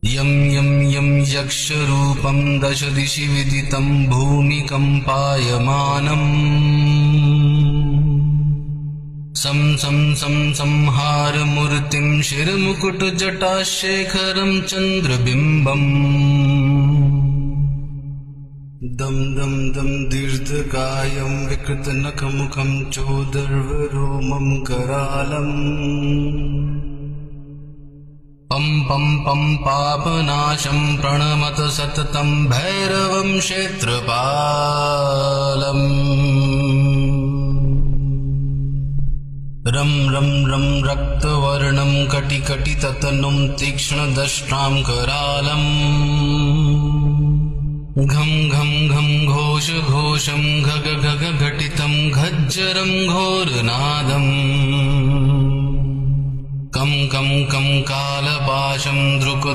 यं यं यं यक्षरूपं दश दिशि विदितं भूमिकम्पायमानम् संहारमूर्तिं शिरमुकुटजटाशेखरं चन्द्रबिम्बम् दं दं दं दीर्घकायं विकृतनखमुखं चोदर्वरोमं करालम् पं पं पं पापनाशं प्रणमत सततं भैरवं क्षेत्रपालम् रं रं रं रक्तवर्णं कटिकटिततनुं तीक्ष्णदष्ट्रां करालम् घं घं घं घोष घोषं घग घग घटितं घज्जरं घोरनादम् कं कं कं कालपाशं दृक्